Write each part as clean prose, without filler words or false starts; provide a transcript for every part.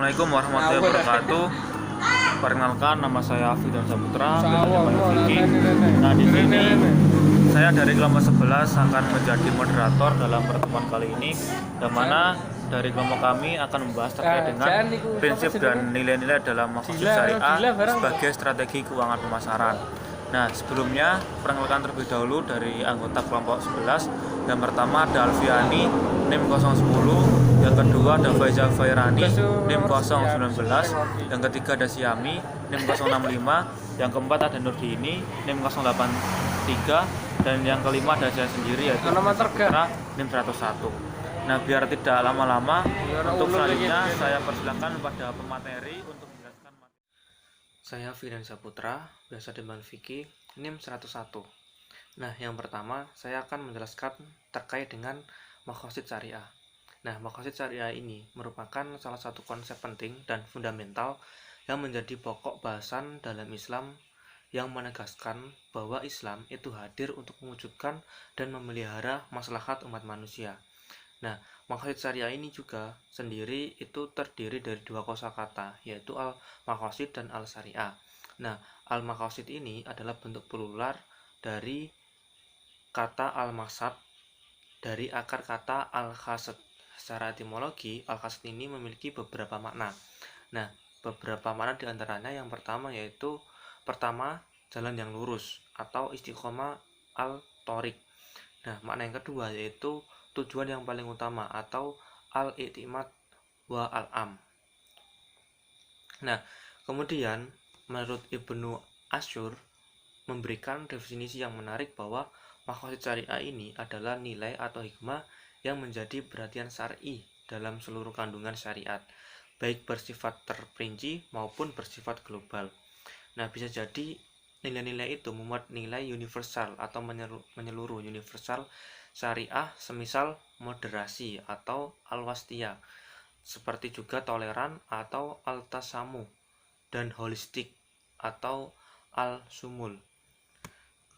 Assalamualaikum warahmatullahi wabarakatuh. Perkenalkan, nama saya Afidhan Saputra, biasa dipanggil Vicky. Nah, di sini saya dari kelompok 11 akan menjadi moderator dalam pertemuan kali ini, yang mana dari kelompok kami akan membahas terkait dengan prinsip dan nilai-nilai dalam maqasid syariah sebagai strategi keuangan pemasaran. Nah, sebelumnya perkenalkan terlebih dahulu dari anggota kelompok 11. Yang pertama ada Alfiani, NIM 010. Yang kedua ada Faizal Fairani, NIM 019. Yang ketiga ada Siami, NIM 065. Yang keempat ada Nurdini, NIM 083. Dan yang kelima ada saya sendiri, yaitu Putra, NIM 101. Nah, biar tidak lama-lama, untuk selanjutnya saya persilakan pada pemateri untuk menjelaskan materi. Saya Firdan Saputra, biasa dipanggil Vicky, NIM 101. Nah, yang pertama saya akan menjelaskan terkait dengan maqasid syariah. Nah, maqasid syariah ini merupakan salah satu konsep penting dan fundamental yang menjadi pokok bahasan dalam Islam, yang menegaskan bahwa Islam itu hadir untuk mewujudkan dan memelihara maslahat umat manusia. Nah, maqasid syariah ini juga sendiri itu terdiri dari dua kosakata, yaitu al-maqasid dan al-syariah. Nah, al-maqasid ini adalah bentuk plural dari kata al-maqsad dari akar kata al-qasd. Secara etimologi, al-qasd ini memiliki beberapa makna. Nah, beberapa makna diantaranya yang pertama yaitu jalan yang lurus atau istiqomah al-thoriq. Nah, makna yang kedua yaitu tujuan yang paling utama atau al-i'timad wa al-am. Nah, kemudian menurut Ibnu Asyur memberikan definisi yang menarik bahwa maqasid syariah ini adalah nilai atau hikmah yang menjadi perhatian syar'i dalam seluruh kandungan syariat, baik bersifat terperinci maupun bersifat global. Nah, bisa jadi nilai-nilai itu memuat nilai universal atau menyeluruh universal syariah, semisal moderasi atau al-wastiyah, seperti juga toleran atau al-tasamu, dan holistik atau al-sumul.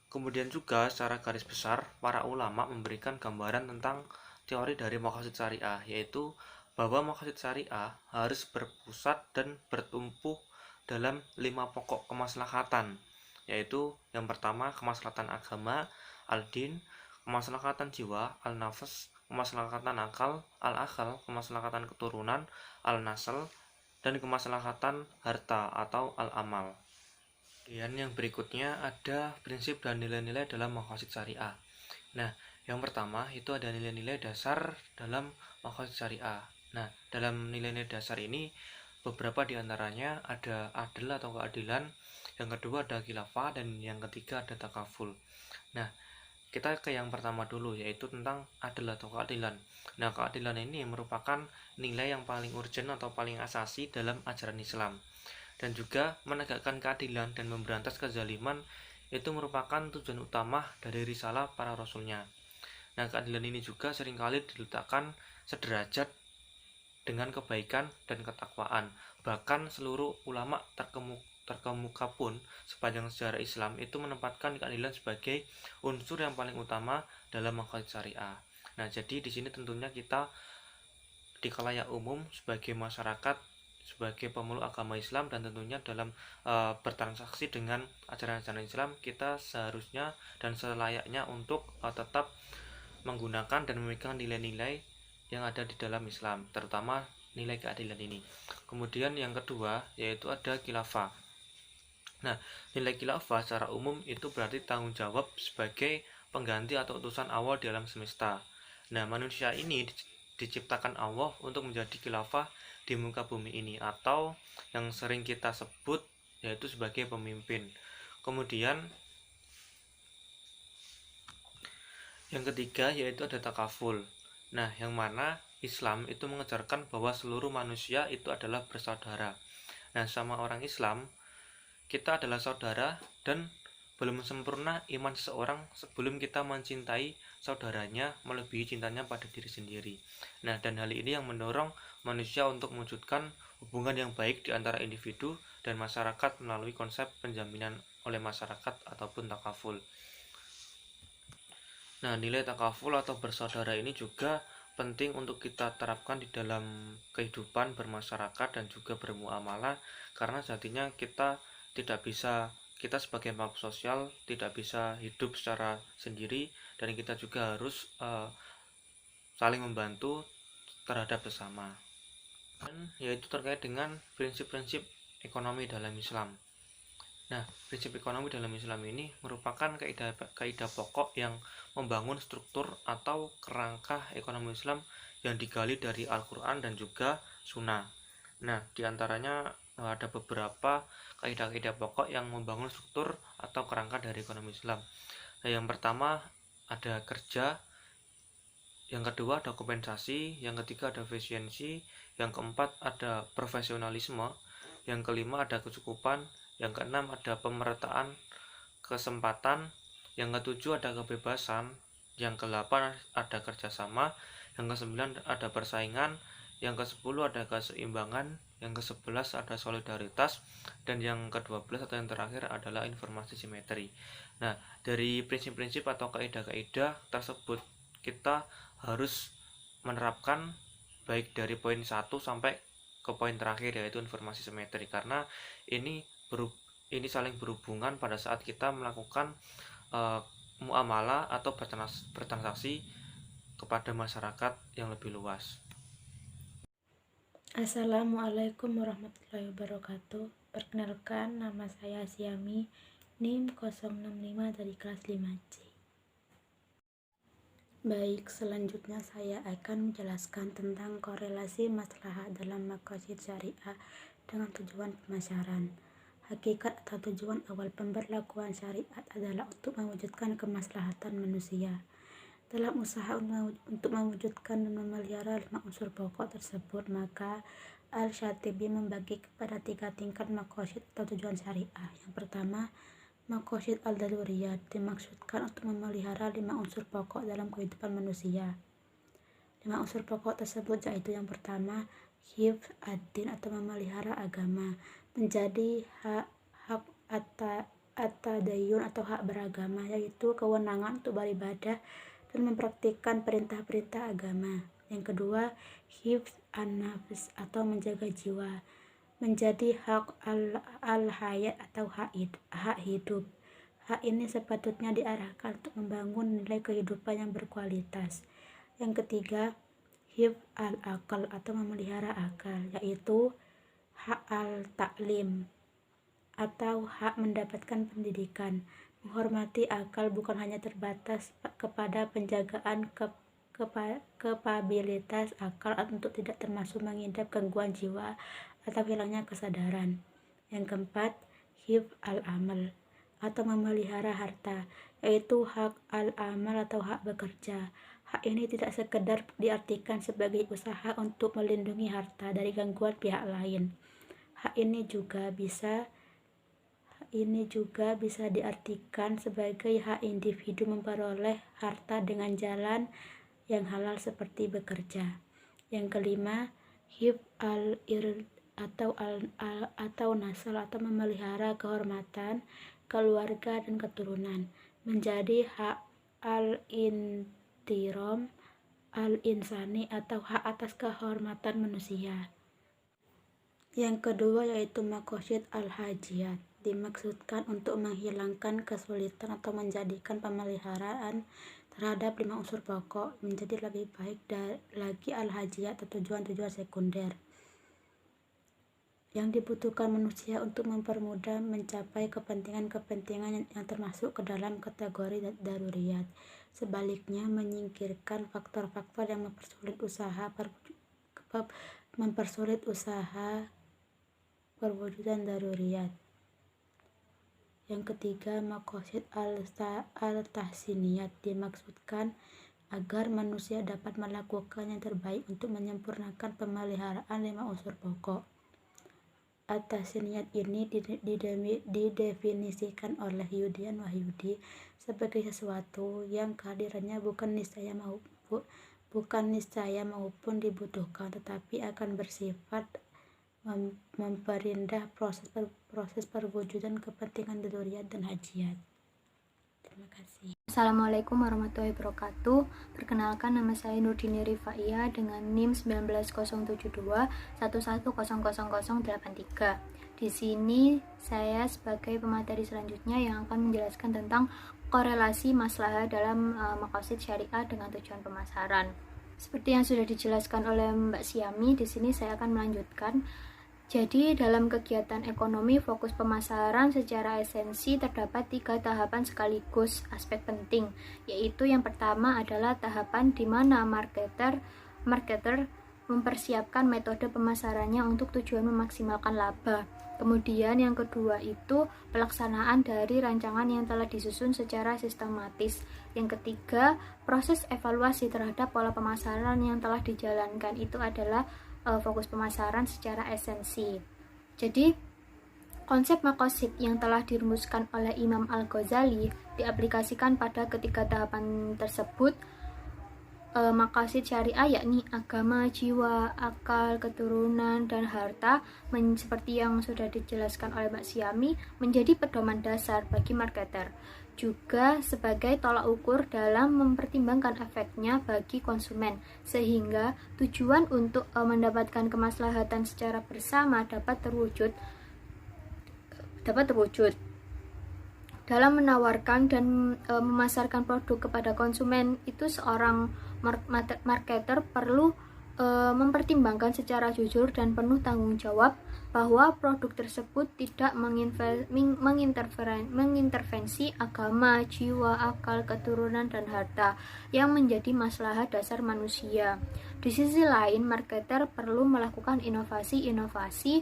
Kemudian juga secara garis besar, para ulama memberikan gambaran tentang teori dari maqasid syariah, yaitu bahwa maqasid syariah harus berpusat dan bertumpu dalam 5 pokok kemaslahatan, yaitu yang pertama kemaslahatan agama, al-din, kemaslahatan jiwa, al-nafs, kemaslahatan akal, al-akal, kemaslahatan keturunan, al-nasl, dan kemaslahatan harta atau al-amal. Dan yang berikutnya ada prinsip dan nilai-nilai dalam maqasid syariah. Nah, yang pertama itu ada nilai-nilai dasar dalam maqasid syariah. Nah, dalam nilai-nilai dasar ini beberapa diantaranya ada adil atau keadilan, yang kedua ada khilafah, dan yang ketiga ada takaful. Nah, kita ke yang pertama dulu, yaitu tentang adil atau keadilan. Nah, keadilan ini merupakan nilai yang paling urgent atau paling asasi dalam ajaran Islam, dan juga menegakkan keadilan dan memberantas kezaliman itu merupakan tujuan utama dari risalah para rasulnya. Nah, keadilan ini juga seringkali diletakkan sederajat dengan kebaikan dan ketakwaan. Bahkan seluruh ulama terkemuka pun sepanjang sejarah Islam itu menempatkan keadilan sebagai unsur yang paling utama dalam maqasid syariah. Nah, jadi di sini tentunya kita di khalayak umum sebagai masyarakat, sebagai pemeluk agama Islam, dan tentunya dalam bertransaksi dengan ajaran-ajaran Islam, kita seharusnya dan selayaknya untuk tetap menggunakan dan memegang nilai-nilai yang ada di dalam Islam, terutama nilai keadilan ini. Kemudian yang kedua yaitu ada khilafah. Nah, nilai khilafah secara umum itu berarti tanggung jawab sebagai pengganti atau utusan Allah di alam semesta. Nah, manusia ini diciptakan Allah untuk menjadi khilafah di muka bumi ini, atau yang sering kita sebut yaitu sebagai pemimpin. Kemudian yang ketiga yaitu ada takaful. Nah, yang mana Islam itu mengajarkan bahwa seluruh manusia itu adalah bersaudara. Nah, sama orang Islam, kita adalah saudara, dan belum sempurna iman seseorang sebelum kita mencintai saudaranya melebihi cintanya pada diri sendiri. Nah, dan hal ini yang mendorong manusia untuk mewujudkan hubungan yang baik di antara individu dan masyarakat melalui konsep penjaminan oleh masyarakat ataupun takaful. Nah, nilai takaful atau bersaudara ini juga penting untuk kita terapkan di dalam kehidupan bermasyarakat dan juga bermuamalah, karena sejatinya kita sebagai makhluk sosial tidak bisa hidup secara sendiri, dan kita juga harus saling membantu terhadap sesama, dan yaitu terkait dengan prinsip-prinsip ekonomi dalam Islam. Nah, prinsip ekonomi dalam Islam ini merupakan kaidah pokok yang membangun struktur atau kerangka ekonomi Islam yang digali dari Al-Quran dan juga Sunnah. Nah, diantaranya ada beberapa kaidah-kaidah pokok yang membangun struktur atau kerangka dari ekonomi Islam. Nah, yang pertama ada kerja, yang kedua ada kompensasi, yang ketiga ada efisiensi, yang keempat ada profesionalisme, yang kelima ada kecukupan, yang keenam ada pemerataan kesempatan, yang ketujuh ada kebebasan, yang kedelapan ada kerjasama, yang kesembilan ada persaingan, yang kesepuluh ada keseimbangan, yang kesebelas ada solidaritas, dan yang ke-12 atau yang terakhir adalah informasi simetri. Nah, dari prinsip-prinsip atau kaidah-kaidah tersebut kita harus menerapkan baik dari poin 1 sampai ke poin terakhir, yaitu informasi simetri, karena ini saling berhubungan pada saat kita melakukan muamalah atau bertransaksi kepada masyarakat yang lebih luas. Assalamualaikum warahmatullahi wabarakatuh. Perkenalkan, nama saya Siami, NIM 065 dari kelas 5C. Baik, selanjutnya saya akan menjelaskan tentang korelasi maslahat dalam maqasid syariah dengan tujuan pemasaran. Hakikat atau tujuan awal pemberlakuan syariat adalah untuk mewujudkan kemaslahatan manusia. Dalam usaha untuk mewujudkan dan memelihara 5 unsur pokok tersebut, maka Al-Syatibi membagi kepada 3 tingkat maqasid atau tujuan syariah. Yang pertama, maqasid al-daruriyat, dimaksudkan untuk memelihara 5 unsur pokok dalam kehidupan manusia. 5 unsur pokok tersebut yaitu yang pertama, hifz ad-din atau memelihara agama, menjadi hak at-tadayyun atau hak beragama, yaitu kewenangan untuk beribadah dan mempraktikkan perintah-perintah agama. Yang kedua, hifz an-nafs atau menjaga jiwa, menjadi hak al-hayat atau hak hidup. Hak ini sepatutnya diarahkan untuk membangun nilai kehidupan yang berkualitas. Yang ketiga, hifz al-aql atau memelihara akal, yaitu hak al-ta'lim atau hak mendapatkan pendidikan. Menghormati akal bukan hanya terbatas kepada penjagaan kapabilitas akal untuk tidak termasuk mengidap gangguan jiwa atau hilangnya kesadaran. Yang keempat, hifz al-amal atau memelihara harta, yaitu hak al-amal atau hak bekerja. Hak ini tidak sekedar diartikan sebagai usaha untuk melindungi harta dari gangguan pihak lain. Hak ini juga bisa diartikan sebagai hak individu memperoleh harta dengan jalan yang halal seperti bekerja. Yang kelima, hifz al-ird atau nasal atau memelihara kehormatan keluarga dan keturunan, menjadi hak al-intirom al-insani atau hak atas kehormatan manusia. Yang kedua yaitu maqasid al-hajiyat, dimaksudkan untuk menghilangkan kesulitan atau menjadikan pemeliharaan terhadap 5 unsur pokok menjadi lebih baik lagi al-hajiyat atau tujuan-tujuan sekunder yang dibutuhkan manusia untuk mempermudah mencapai kepentingan-kepentingan yang termasuk ke dalam kategori daruriyat. Sebaliknya, menyingkirkan faktor-faktor yang mempersulit usaha perwujudan daruriyat. Yang ketiga, maqasid al-tahsiniyat, dimaksudkan agar manusia dapat melakukan yang terbaik untuk menyempurnakan pemeliharaan 5 unsur pokok. At-tahsiniyat ini didefinisikan oleh Yudian Wahyudi sebagai sesuatu yang kehadirannya bukan niscaya maupun dibutuhkan, tetapi akan bersifat memperindah proses perwujudan kepentingan daruriyat dan hajiyat. Terima kasih. Assalamualaikum warahmatullahi wabarakatuh. Perkenalkan, nama saya Nurdini Rifaia dengan NIM 19072 11000083. Di sini saya sebagai pemateri selanjutnya yang akan menjelaskan tentang korelasi maslahah dalam maqasid syariah dengan tujuan pemasaran. Seperti yang sudah dijelaskan oleh Mbak Siami, di sini saya akan melanjutkan. Jadi dalam kegiatan ekonomi, fokus pemasaran secara esensi terdapat 3 tahapan sekaligus aspek penting, yaitu yang pertama adalah tahapan di mana marketer mempersiapkan metode pemasarannya untuk tujuan memaksimalkan laba. Kemudian yang kedua itu pelaksanaan dari rancangan yang telah disusun secara sistematis. Yang ketiga, proses evaluasi terhadap pola pemasaran yang telah dijalankan. Itu adalah fokus pemasaran secara esensi. Jadi konsep maqasid yang telah dirumuskan oleh Imam Al-Ghazali diaplikasikan pada ketiga tahapan tersebut. Maqasid syariah yakni agama, jiwa, akal, keturunan, dan harta, seperti yang sudah dijelaskan oleh Mbak Siami, menjadi pedoman dasar bagi marketer, juga sebagai tolak ukur dalam mempertimbangkan efeknya bagi konsumen, sehingga tujuan untuk mendapatkan kemaslahatan secara bersama dapat terwujud dalam menawarkan dan memasarkan produk kepada konsumen. Itu seorang marketer perlu mempertimbangkan secara jujur dan penuh tanggung jawab bahwa produk tersebut tidak mengintervensi agama, jiwa, akal, keturunan, dan harta yang menjadi maslahat dasar manusia. Di sisi lain, marketer perlu melakukan inovasi-inovasi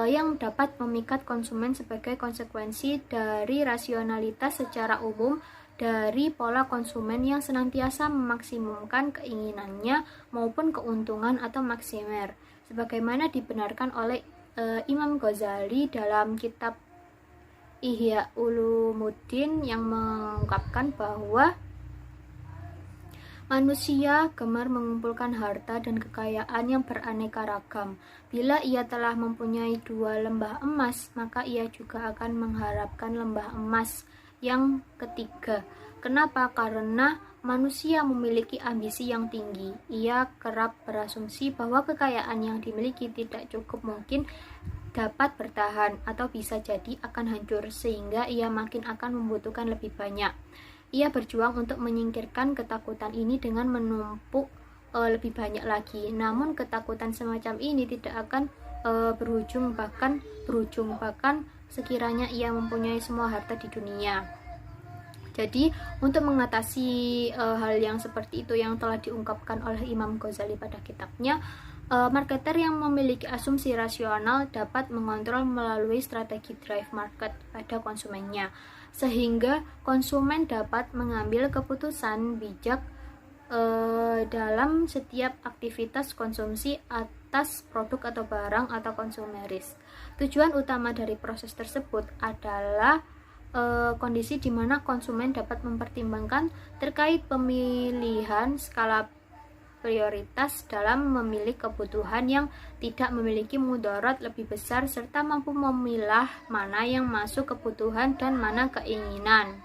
yang dapat memikat konsumen sebagai konsekuensi dari rasionalitas secara umum dari pola konsumen yang senantiasa memaksimumkan keinginannya maupun keuntungan atau maksimer, sebagaimana dibenarkan oleh Imam Ghazali dalam kitab Ihya Ulumuddin yang mengungkapkan bahwa manusia gemar mengumpulkan harta dan kekayaan yang beraneka ragam. Bila ia telah mempunyai 2 lembah emas, maka ia juga akan mengharapkan lembah emas yang ketiga. Kenapa? Karena manusia memiliki ambisi yang tinggi. Ia kerap berasumsi bahwa kekayaan yang dimiliki tidak cukup mungkin dapat bertahan atau bisa jadi akan hancur, sehingga ia makin akan membutuhkan lebih banyak. Ia berjuang untuk menyingkirkan ketakutan ini dengan menumpuk lebih banyak lagi. Namun ketakutan semacam ini tidak akan berujung bahkan sekiranya ia mempunyai semua harta di dunia. Jadi untuk mengatasi hal yang seperti itu yang telah diungkapkan oleh Imam Ghazali pada kitabnya, marketer yang memiliki asumsi rasional dapat mengontrol melalui strategi drive market pada konsumennya, sehingga konsumen dapat mengambil keputusan bijak dalam setiap aktivitas konsumsi atas produk atau barang atau konsumeris. Tujuan utama dari proses tersebut adalah kondisi di mana konsumen dapat mempertimbangkan terkait pemilihan skala prioritas dalam memilih kebutuhan yang tidak memiliki mudarat lebih besar, serta mampu memilah mana yang masuk kebutuhan dan mana keinginan.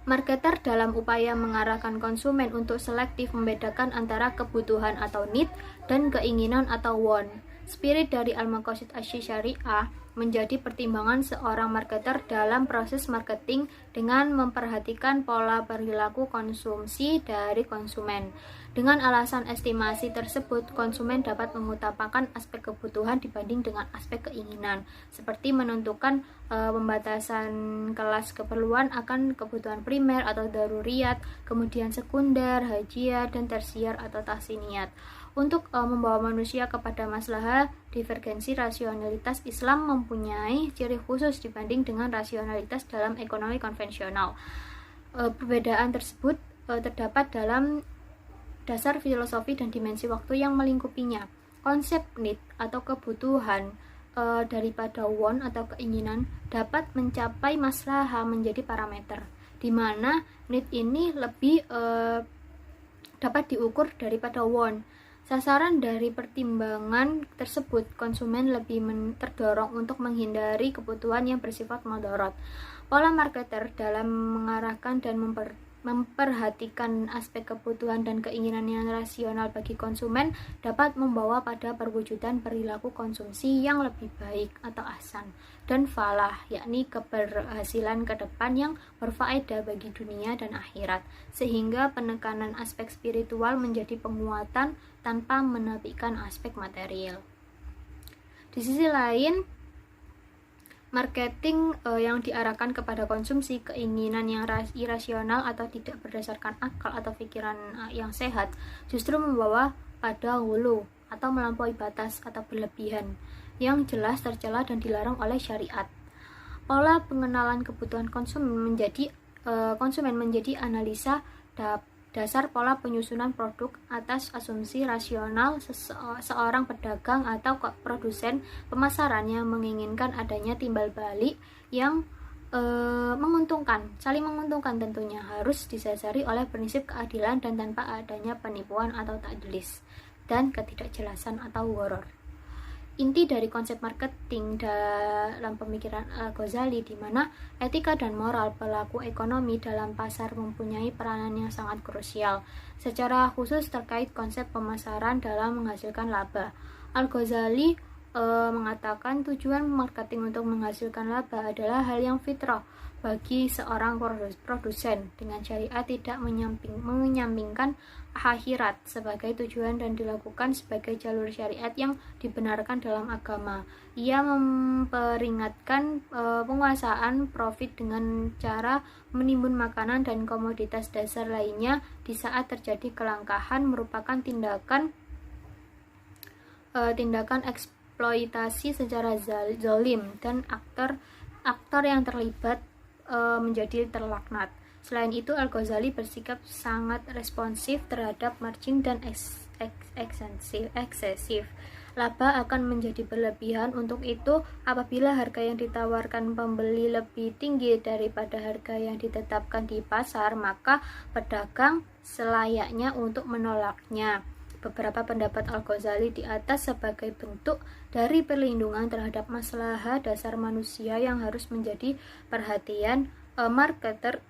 Marketer dalam upaya mengarahkan konsumen untuk selektif membedakan antara kebutuhan atau need dan keinginan atau want. Spirit dari Al-Maqasid Asy-Syariah menjadi pertimbangan seorang marketer dalam proses marketing dengan memperhatikan pola perilaku konsumsi dari konsumen. Dengan alasan estimasi tersebut, konsumen dapat mengutamakan aspek kebutuhan dibanding dengan aspek keinginan, seperti menentukan pembatasan kelas keperluan akan kebutuhan primer atau daruriyat, kemudian sekunder, hajiyat, dan tersier atau tahsiniyat. Untuk membawa manusia kepada maslahah, divergensi rasionalitas Islam mempunyai ciri khusus dibanding dengan rasionalitas dalam ekonomi konvensional. Perbedaan tersebut terdapat dalam dasar filosofi dan dimensi waktu yang melingkupinya. Konsep need atau kebutuhan daripada want atau keinginan dapat mencapai maslahah menjadi parameter, di mana need ini lebih dapat diukur daripada want. Sasaran dari pertimbangan tersebut, konsumen lebih terdorong untuk menghindari kebutuhan yang bersifat mudarat. Pola marketer dalam mengarahkan dan memperhatikan aspek kebutuhan dan keinginan yang rasional bagi konsumen dapat membawa pada perwujudan perilaku konsumsi yang lebih baik atau ahsan dan falah, yakni keberhasilan ke depan yang berfaedah bagi dunia dan akhirat, sehingga penekanan aspek spiritual menjadi penguatan tanpa menafikan aspek material. Di sisi lain, marketing yang diarahkan kepada konsumsi, keinginan yang irasional atau tidak berdasarkan akal atau pikiran yang sehat, justru membawa pada hulu atau melampaui batas atau berlebihan yang jelas tercela dan dilarang oleh syariat. Pola pengenalan kebutuhan konsumen menjadi analisa dasar pola penyusunan produk atas asumsi rasional seorang pedagang atau produsen pemasaran yang menginginkan adanya timbal balik yang saling menguntungkan tentunya harus didasari oleh prinsip keadilan dan tanpa adanya penipuan atau tadlis dan ketidakjelasan atau gharar. Inti dari konsep marketing dalam pemikiran Al-Ghazali, di mana etika dan moral pelaku ekonomi dalam pasar mempunyai peranan yang sangat krusial, secara khusus terkait konsep pemasaran dalam menghasilkan laba. Al-Ghazali mengatakan tujuan marketing untuk menghasilkan laba adalah hal yang fitrah bagi seorang produsen, dengan syariat tidak menyampingkan akhirat sebagai tujuan dan dilakukan sebagai jalur syariat yang dibenarkan dalam agama. Ia memperingatkan penguasaan profit dengan cara menimbun makanan dan komoditas dasar lainnya di saat terjadi kelangkaan merupakan tindakan eksploitasi secara zalim dan aktor yang terlibat menjadi terlaknat. Selain itu, Al-Ghazali bersikap sangat responsif terhadap margin dan eksesif. Laba akan menjadi berlebihan. Untuk itu, apabila harga yang ditawarkan pembeli lebih tinggi daripada harga yang ditetapkan di pasar, maka pedagang selayaknya untuk menolaknya. Beberapa pendapat Al-Ghazali di atas sebagai bentuk dari perlindungan terhadap maslahat dasar manusia yang harus menjadi perhatian marketer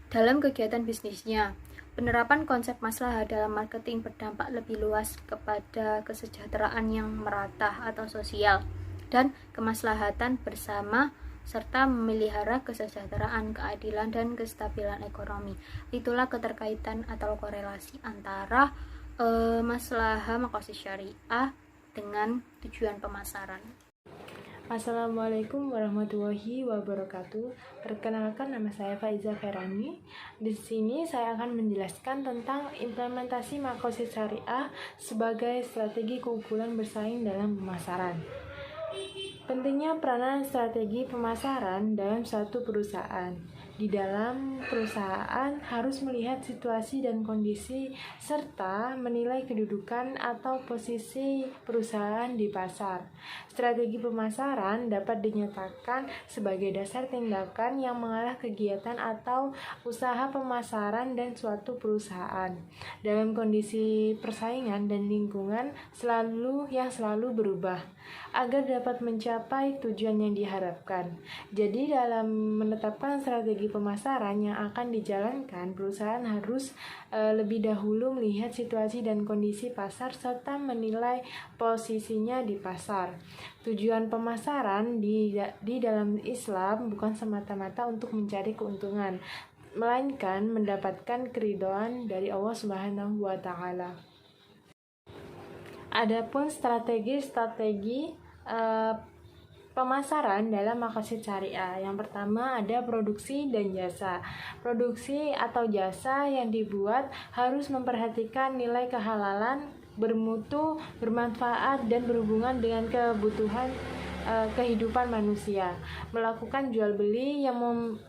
dalam kegiatan bisnisnya. Penerapan konsep maslahat dalam marketing berdampak lebih luas kepada kesejahteraan yang merata atau sosial dan kemaslahatan bersama serta memelihara kesejahteraan, keadilan, dan kestabilan ekonomi. Itulah keterkaitan atau korelasi antara maslahah maqasid syariah dengan tujuan pemasaran. Assalamualaikum warahmatullahi wabarakatuh. Perkenalkan, nama saya Faiza Ferani. Di sini saya akan menjelaskan tentang implementasi maqasid syariah sebagai strategi keunggulan bersaing dalam pemasaran. Pentingnya peranan strategi pemasaran dalam suatu perusahaan. Di dalam perusahaan harus melihat situasi dan kondisi serta menilai kedudukan atau posisi perusahaan di pasar. Strategi pemasaran dapat dinyatakan sebagai dasar tindakan yang mengarah kegiatan atau usaha pemasaran dan suatu perusahaan dalam kondisi persaingan dan lingkungan yang selalu berubah agar dapat mencapai tujuan yang diharapkan. Jadi dalam menetapkan strategi pemasaran yang akan dijalankan, perusahaan harus lebih dahulu melihat situasi dan kondisi pasar serta menilai posisinya di pasar. Tujuan pemasaran di dalam Islam bukan semata-mata untuk mencari keuntungan, melainkan mendapatkan keridhaan dari Allah Subhanahu wa taala. Adapun strategi pemasaran dalam maqasid syariah. Yang pertama ada produksi dan jasa. Produksi atau jasa yang dibuat harus memperhatikan nilai kehalalan, bermutu, bermanfaat, dan berhubungan dengan kebutuhan kehidupan manusia. Melakukan jual beli yang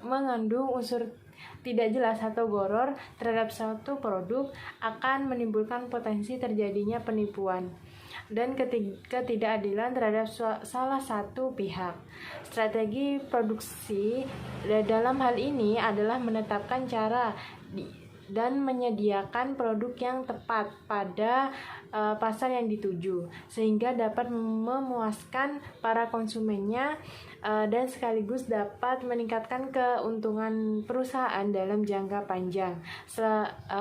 mengandung unsur tidak jelas atau gharar terhadap suatu produk akan menimbulkan potensi terjadinya penipuan dan ketidakadilan terhadap salah satu pihak. Strategi produksi dalam hal ini adalah menetapkan cara dan menyediakan produk yang tepat pada pasar yang dituju, sehingga dapat memuaskan para konsumennya dan sekaligus dapat meningkatkan keuntungan perusahaan dalam jangka panjang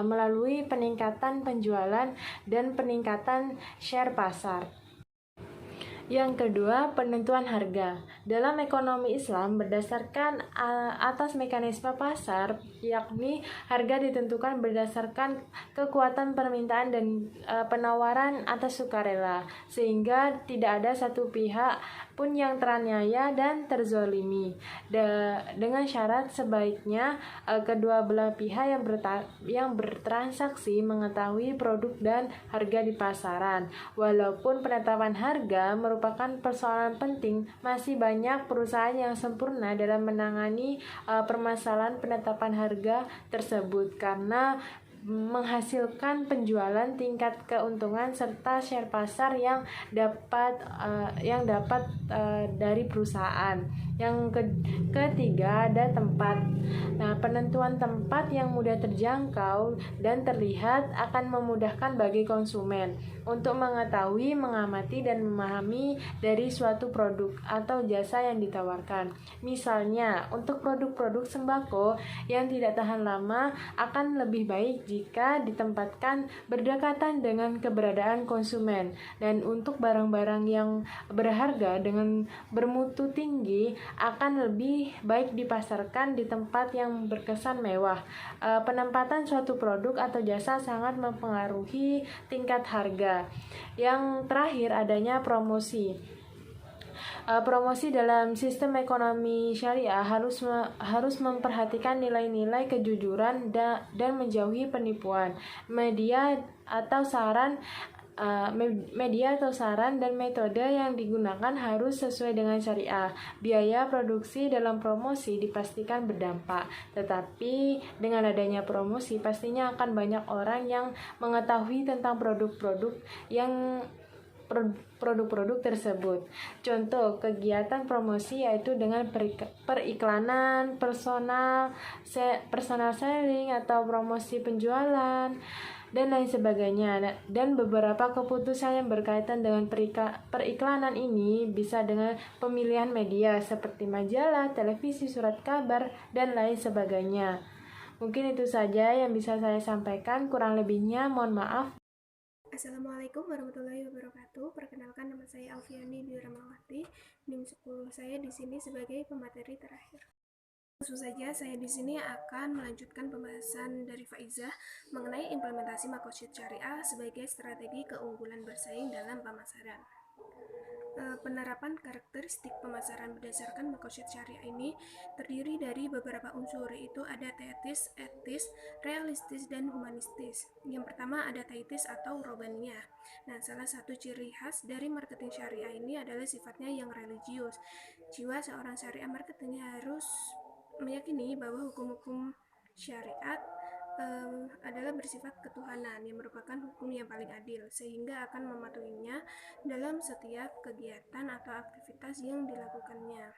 melalui peningkatan penjualan dan peningkatan share pasar. Yang kedua, penentuan harga. Dalam ekonomi Islam berdasarkan atas mekanisme pasar, yakni harga ditentukan berdasarkan kekuatan permintaan dan penawaran atas sukarela, sehingga tidak ada satu pihak pun yang teraniaya dan terzolimi. Dengan syarat sebaiknya kedua belah pihak yang bertransaksi mengetahui produk dan harga di pasaran. Walaupun penetapan harga merupakan persoalan penting, masih banyak perusahaan yang sempurna dalam menangani permasalahan penetapan harga tersebut karena menghasilkan penjualan, tingkat keuntungan serta share pasar yang dapat dari perusahaan. Yang ketiga, ada tempat. Nah, penentuan tempat yang mudah terjangkau dan terlihat akan memudahkan bagi konsumen untuk mengetahui, mengamati, dan memahami dari suatu produk atau jasa yang ditawarkan. Misalnya, untuk produk-produk sembako yang tidak tahan lama akan lebih baik jika ditempatkan berdekatan dengan keberadaan konsumen. Dan untuk barang-barang yang berharga dengan bermutu tinggi akan lebih baik dipasarkan di tempat yang berkesan mewah. Penempatan suatu produk atau jasa sangat mempengaruhi tingkat harga. Yang terakhir, adanya promosi. Promosi dalam sistem ekonomi syariah harus memperhatikan nilai-nilai kejujuran dan menjauhi penipuan. Media atau saran dan metode yang digunakan harus sesuai dengan syariah. Biaya produksi dalam promosi dipastikan berdampak, tetapi dengan adanya promosi pastinya akan banyak orang yang mengetahui tentang produk-produk tersebut. Contoh kegiatan promosi yaitu dengan periklanan, personal selling atau promosi penjualan dan lain sebagainya. Dan beberapa keputusan yang berkaitan dengan periklanan ini bisa dengan pemilihan media seperti majalah, televisi, surat kabar, dan lain sebagainya. Mungkin itu saja yang bisa saya sampaikan, kurang lebihnya mohon maaf. Assalamualaikum warahmatullahi wabarakatuh. Perkenalkan, nama saya Alfiani Dwi Ramawati. NIM 10 saya di sini sebagai pemateri terakhir. Langsung saja, saya di sini akan melanjutkan pembahasan dari Faizah mengenai implementasi makosid syariah sebagai strategi keunggulan bersaing dalam pemasaran. Penerapan karakteristik pemasaran berdasarkan makosid syariah ini terdiri dari beberapa unsur, yaitu ada teetis, etis, realistis, dan humanistis. Yang pertama ada teetis atau robaniyah. Nah, salah satu ciri khas dari marketing syariah ini adalah sifatnya yang religius. Jiwa seorang syariah marketing harus meyakini bahwa hukum-hukum syariat adalah bersifat ketuhanan yang merupakan hukum yang paling adil, sehingga akan mematuhinya dalam setiap kegiatan atau aktivitas yang dilakukannya.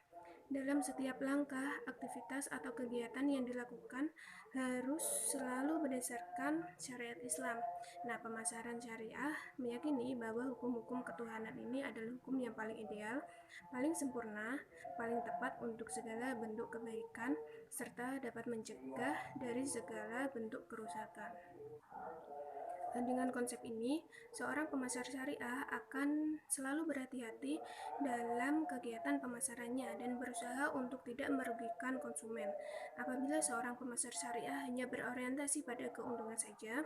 Dalam setiap langkah, aktivitas, atau kegiatan yang dilakukan harus selalu berdasarkan syariat Islam. Nah, pemasaran syariah meyakini bahwa hukum-hukum ketuhanan ini adalah hukum yang paling ideal, paling sempurna, paling tepat untuk segala bentuk kebaikan, serta dapat mencegah dari segala bentuk kerusakan. Dengan konsep ini, seorang pemasar syariah akan selalu berhati-hati dalam kegiatan pemasarannya dan berusaha untuk tidak merugikan konsumen. Apabila seorang pemasar syariah hanya berorientasi pada keuntungan saja,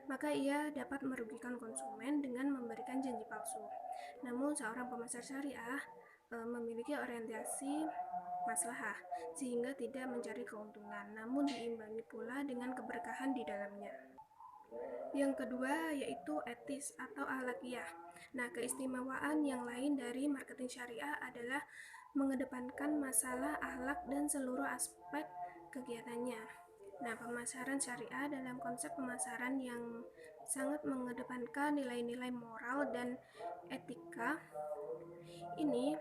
maka ia dapat merugikan konsumen dengan memberikan janji palsu. Namun, seorang pemasar syariah memiliki orientasi maslahah, sehingga tidak mencari keuntungan, namun diimbangi pula dengan keberkahan di dalamnya. Yang kedua yaitu etis atau akhlakiyah. Nah, keistimewaan yang lain dari marketing syariah adalah mengedepankan masalah akhlak dan seluruh aspek kegiatannya. Nah, pemasaran syariah dalam konsep pemasaran yang sangat mengedepankan nilai-nilai moral dan etika ini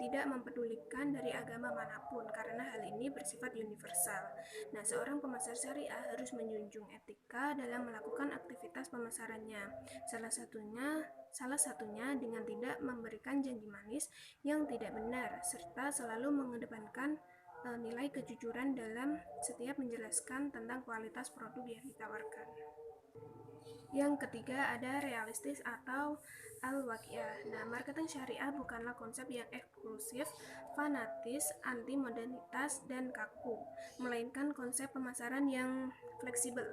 tidak mempedulikan dari agama manapun karena hal ini bersifat universal. Nah, seorang pemasar syariah harus menjunjung etika dalam melakukan aktivitas pemasarannya. Salah satunya dengan tidak memberikan janji manis yang tidak benar serta selalu mengedepankan nilai kejujuran dalam setiap menjelaskan tentang kualitas produk yang ditawarkan. Yang ketiga ada realistis atau al-waqiah. Nah, marketing syariah bukanlah konsep yang eksklusif, fanatis, anti modernitas, dan kaku, melainkan konsep pemasaran yang fleksibel.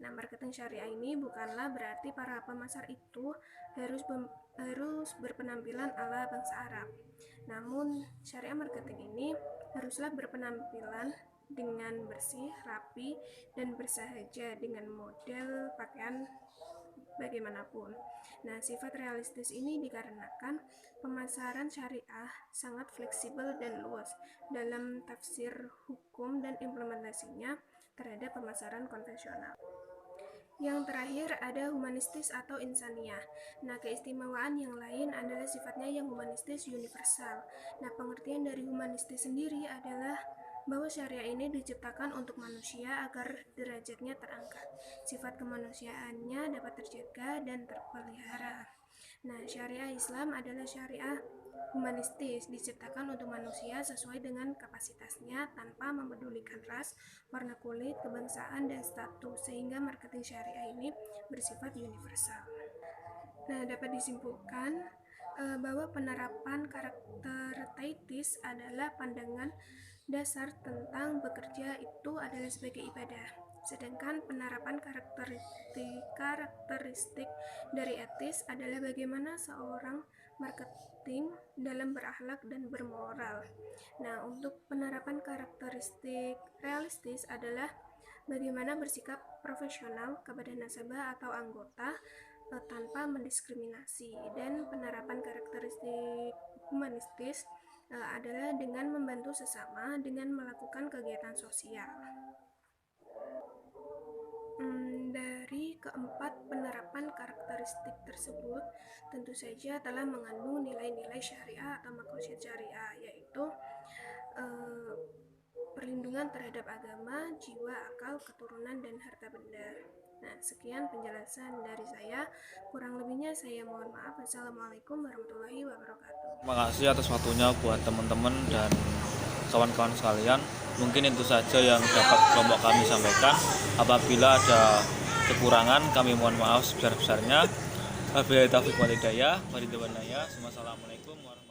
Nah, marketing syariah ini bukanlah berarti para pemasar itu harus berpenampilan ala bangsa Arab. Namun, syariah marketing ini haruslah berpenampilan dengan bersih, rapi, dan bersahaja dengan model pakaian bagaimanapun. Nah, sifat realistis ini dikarenakan pemasaran syariah sangat fleksibel dan luas dalam tafsir hukum dan implementasinya terhadap pemasaran konvensional. Yang terakhir ada humanistis atau insaniyah. Nah, keistimewaan yang lain adalah sifatnya yang humanistis universal. Nah, pengertian dari humanistis sendiri adalah bahwa syariah ini diciptakan untuk manusia agar derajatnya terangkat, sifat kemanusiaannya dapat terjaga dan terpelihara. Nah, syariah Islam adalah syariah humanistis, diciptakan untuk manusia sesuai dengan kapasitasnya tanpa mempedulikan ras, warna kulit, kebangsaan, dan status, sehingga marketing syariah ini bersifat universal. Nah, dapat disimpulkan bahwa penerapan karakter taitis adalah pandangan dasar tentang bekerja itu adalah sebagai ibadah, sedangkan penerapan karakteristik dari etis adalah bagaimana seorang marketing dalam berakhlak dan bermoral. Nah, untuk penerapan karakteristik realistis adalah bagaimana bersikap profesional kepada nasabah atau anggota tanpa mendiskriminasi, dan penerapan karakteristik humanistis adalah dengan membantu sesama dengan melakukan kegiatan sosial. Dari keempat penerapan karakteristik tersebut tentu saja telah mengandung nilai-nilai syariah atau maqasid syariah, yaitu perlindungan terhadap agama, jiwa, akal, keturunan, dan harta benda. Nah, sekian penjelasan dari saya. Kurang lebihnya saya mohon maaf. Assalamualaikum warahmatullahi wabarakatuh. Terima kasih atas waktunya buat teman-teman dan kawan-kawan sekalian. Mungkin itu saja yang dapat kelompok kami sampaikan. Apabila ada kekurangan, kami mohon maaf sebesar-besarnya. Wabillahi taufiq wal hidayah. Assalamualaikum warahmatullahi wabarakatuh.